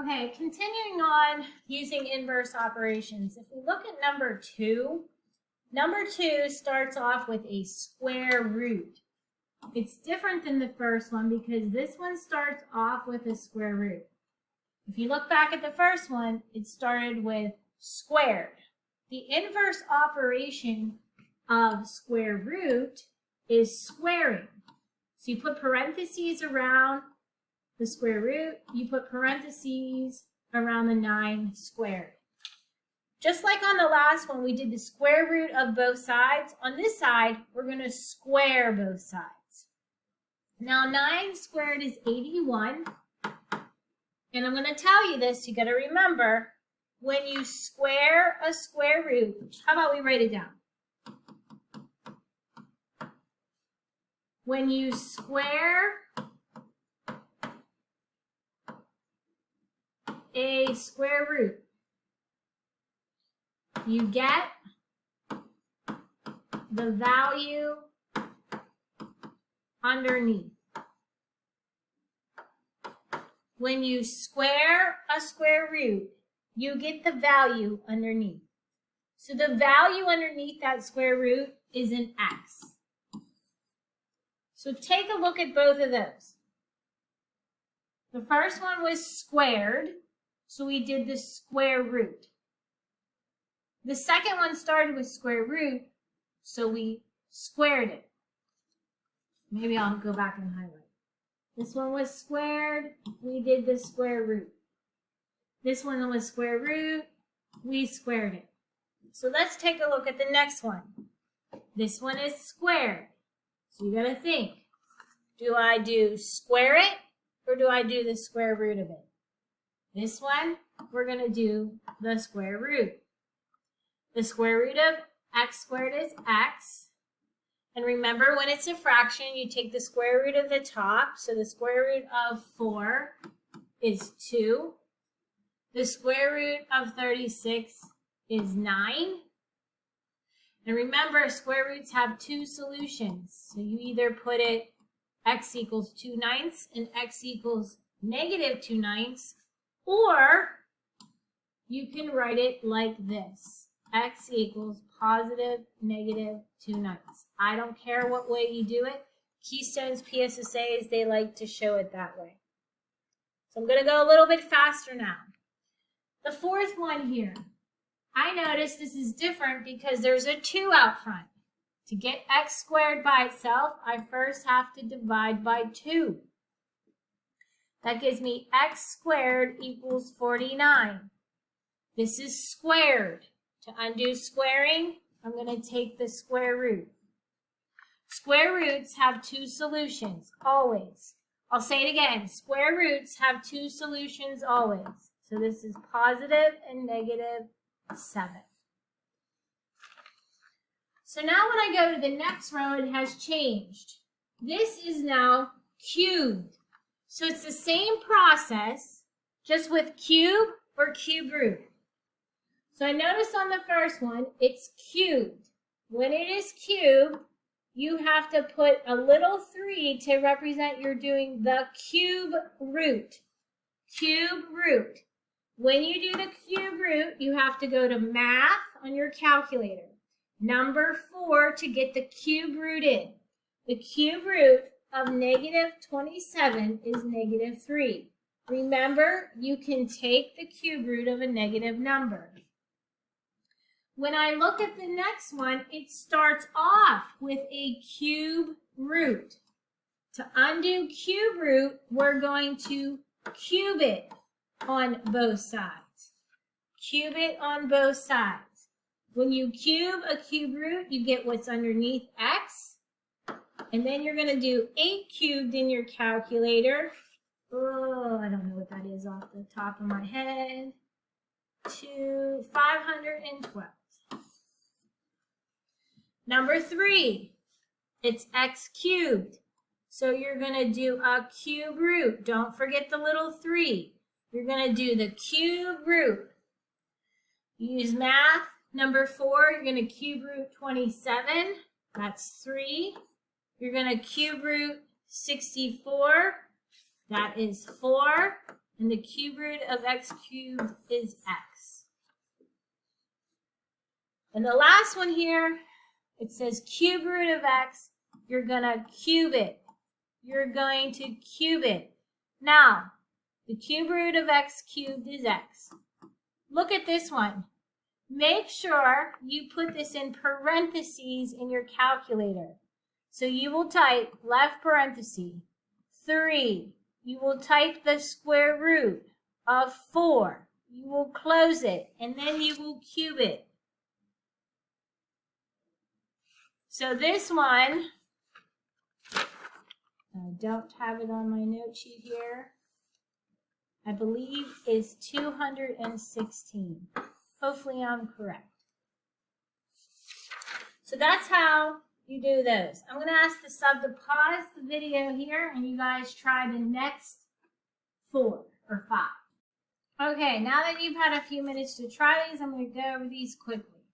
Okay, continuing on using inverse operations. If we look at number 2 starts off with a square root. It's different than the first one because this one starts off with a square root. If you look back at the first one, it started with squared. The inverse operation of square root is squaring. So you put parentheses around the square root, you put parentheses around the 9 squared. Just like on the last one, we did the square root of both sides. On this side, we're going to square both sides. Now, 9 squared is 81. And I'm going to tell you this, you got to remember, when you square a square root, how about we write it down? When you square a square root, you get the value underneath. When you square a square root, you get the value underneath. So the value underneath that square root is an x. So take a look at both of those. The first one was squared, so we did the square root. The second one started with square root, so we squared it. Maybe I'll go back and highlight. This one was squared, we did the square root. This one was square root, we squared it. So let's take a look at the next one. This one is squared. So you gotta think, do I do square it or do I do the square root of it? This one, we're gonna do the square root. The square root of x squared is x. And remember, when it's a fraction, you take the square root of the top. So the square root of 4 is 2. The square root of 36 is 9. And remember, square roots have 2 solutions. So you either put it x equals 2/9 and x equals -2/9, or you can write it like this. X equals +(-2/9). I don't care what way you do it. Keystone's PSSAs, they like to show it that way. So I'm going to go a little bit faster now. The fourth one here. I notice this is different because there's a 2 out front. To get x squared by itself, I first have to divide by 2. That gives me x squared equals 49. This is squared. To undo squaring, I'm going to take the square root. Square roots have 2 solutions, always. I'll say it again. Square roots have 2 solutions always. So this is positive and -7. So now when I go to the next row, it has changed. This is now cubed. So it's the same process, just with cube or cube root. So I noticed on the first one, it's cubed. When it is cubed, you have to put a little 3 to represent you're doing the cube root. Cube root. When you do the cube root, you have to go to math on your calculator. Number 4 to get the cube root in. The cube root of -27 is -3. Remember, you can take the cube root of a negative number. When I look at the next one, it starts off with a cube root. To undo cube root, we're going to cube it on both sides. Cube it on both sides. When you cube a cube root, you get what's underneath x. And then you're going to do 8 cubed in your calculator. Oh, I don't know what that is off the top of my head. 512. Number 3, it's x cubed. So you're going to do a cube root. Don't forget the little 3. You're going to do the cube root. Use math. Number 4, you're going to cube root 27. That's 3. You're going to cube root 64. That is 4. And the cube root of x cubed is x. And the last one here, it says cube root of x. You're going to cube it. You're going to cube it. Now, the cube root of x cubed is x. Look at this one. Make sure you put this in parentheses in your calculator. So you will type left parenthesis 3. You will type the square root of 4. You will close it, and then you will cube it. So this one, I don't have it on my note sheet here, I believe is 216. Hopefully I'm correct. So that's how you do those. I'm going to ask the sub to pause the video here and you guys try the next 4 or 5. Okay, now that you've had a few minutes to try these, I'm going to go over these quickly.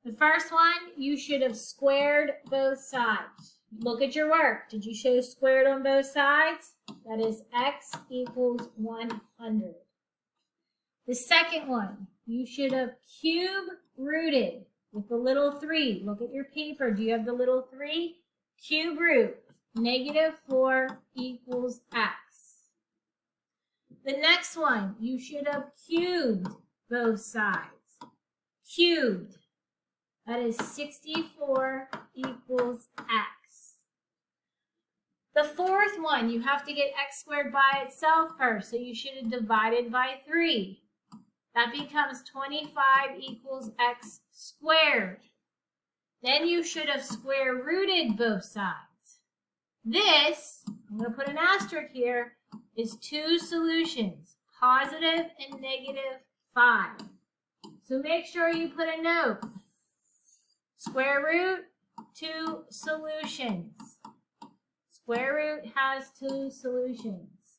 The first one, you should have squared both sides. Look at your work. Did you show squared on both sides? That is x equals 100. The second one, you should have cube rooted with the little 3. Look at your paper. Do you have the little 3? Cube root, -4 equals x. The next one, you should have cubed both sides. Cubed. That is 64 equals x. The fourth one, you have to get x squared by itself first, so you should have divided by 3. That becomes 25 equals x squared. Then you should have square rooted both sides. This, I'm going to put an asterisk here, is 2 solutions, positive and -5. So make sure you put a note. Square root, 2 solutions. Square root has 2 solutions.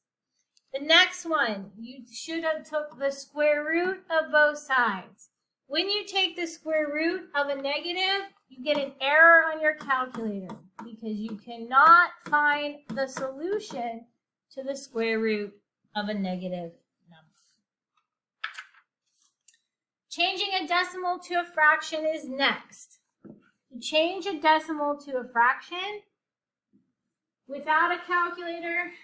The next one, you should have took the square root of both sides. When you take the square root of a negative, you get an error on your calculator because you cannot find the solution to the square root of a negative number. Changing a decimal to a fraction is next. To change a decimal to a fraction, without a calculator,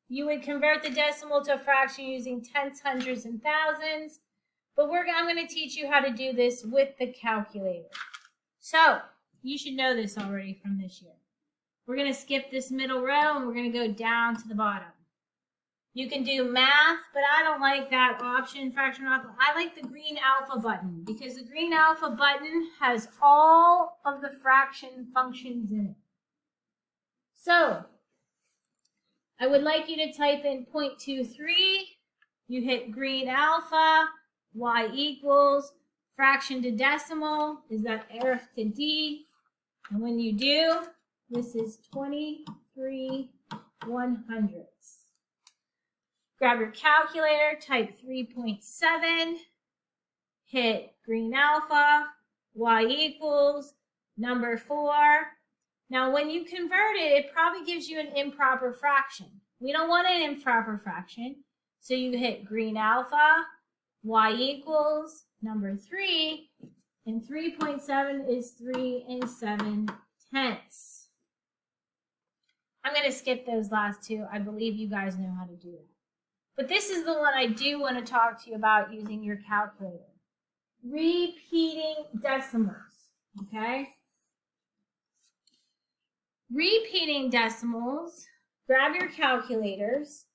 you would convert the decimal to a fraction using tenths, hundreds, and thousands. But I'm going to teach you how to do this with the calculator. So, you should know this already from this year. We're going to skip this middle row and we're going to go down to the bottom. You can do math, but I don't like that option, fraction alpha. I like the green alpha button because the green alpha button has all of the fraction functions in it. So, I would like you to type in 0.23. You hit green alpha, y equals, fraction to decimal, is that F to D. And when you do, this is 23/100. Grab your calculator, type 3.7, hit green alpha, y equals, number 4. Now, when you convert it, it probably gives you an improper fraction. We don't want an improper fraction, so you hit green alpha, y equals, number 3, and 3.7 is 3 7/10. I'm going to skip those last 2. I believe you guys know how to do that. But this is the one I do want to talk to you about using your calculator. Repeating decimals, okay? Repeating decimals, grab your calculators.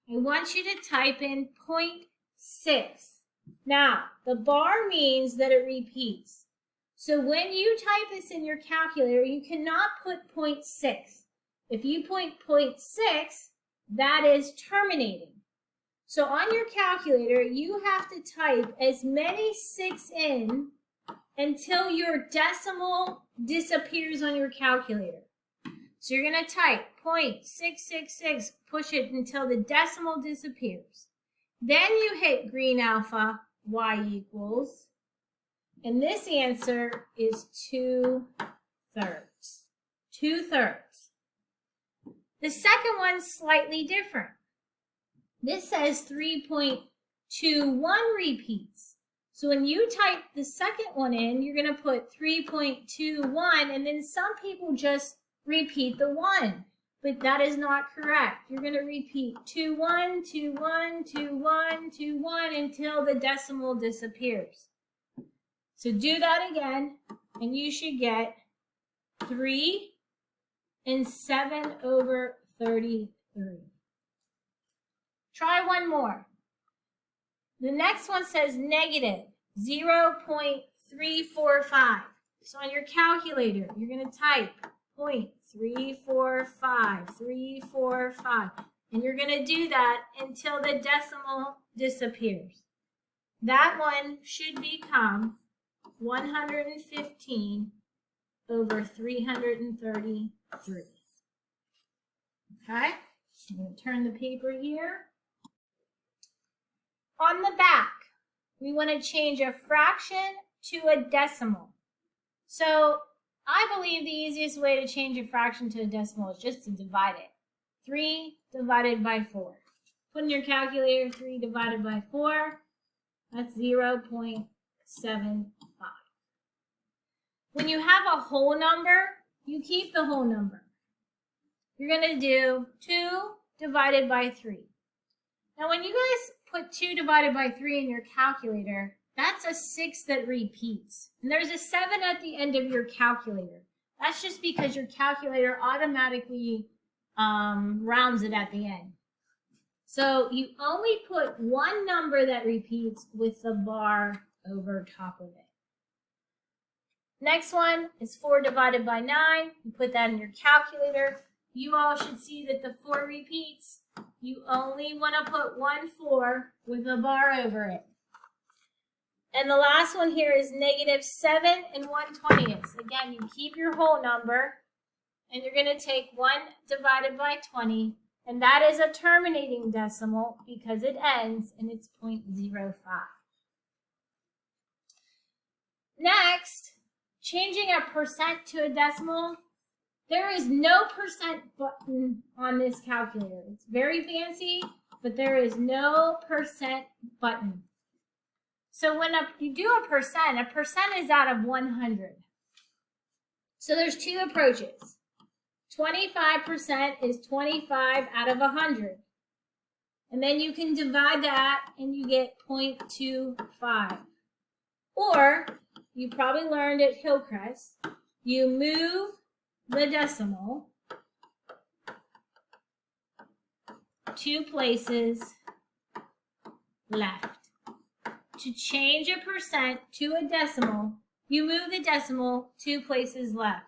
I want you to type in 0.6. Now, the bar means that it repeats. So when you type this in your calculator, you cannot put 0.6. If you put 0.6, that is terminating. So on your calculator, you have to type as many 6 in until your decimal disappears on your calculator. So you're going to type 0.666, push it until the decimal disappears. Then you hit green alpha, y equals, and this answer is 2/3. 2/3. The second one's slightly different. This says 3.21 repeats. So when you type the second one in, you're going to put 3.21, and then some people just repeat the 1. But that is not correct. You're going to repeat 21, 21, 21, 21 until the decimal disappears. So do that again, and you should get 3 and 7/33. Try one more. The next one says negative 0.345. So on your calculator, you're going to type 0.345, and you're going to do that until the decimal disappears. That one should become 115/333. Okay, I'm going to turn the paper here. On the back, we want to change a fraction to a decimal. So I believe the easiest way to change a fraction to a decimal is just to divide it. 3 divided by 4. Put in your calculator 3 divided by 4. That's 0.75. When you have a whole number, you keep the whole number. You're going to do 2 divided by 3. Now when you guys put 2 divided by 3 in your calculator, that's a 6 that repeats. And there's a 7 at the end of your calculator. That's just because your calculator automatically rounds it at the end. So you only put one number that repeats with the bar over top of it. Next one is 4 divided by 9. You put that in your calculator. You all should see that the 4 repeats. You only want to put 1 4 with a bar over it. And the last one here is negative 7 1/20. Again, you keep your whole number, and you're going to take 1 divided by 20, and that is a terminating decimal because it ends and it's 0.05. Next, changing a percent to a decimal. There is no percent button on this calculator. It's very fancy, but there is no percent button. So when you do a percent is out of 100. So there's 2 approaches. 25% is 25 out of 100. And then you can divide that and you get 0.25. Or, you probably learned at Hillcrest, you move the decimal 2 places left. To change a percent to a decimal, you move the decimal 2 places left.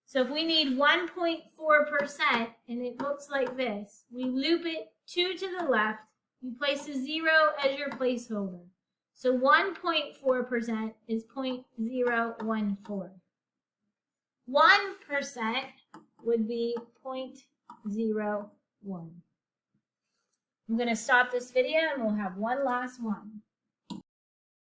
So if we need 1.4% and it looks like this, we loop it 2 to the left, you place a 0 as your placeholder. So 1.4% is 0.014. 1% would be 0.01. I'm going to stop this video and we'll have one last one.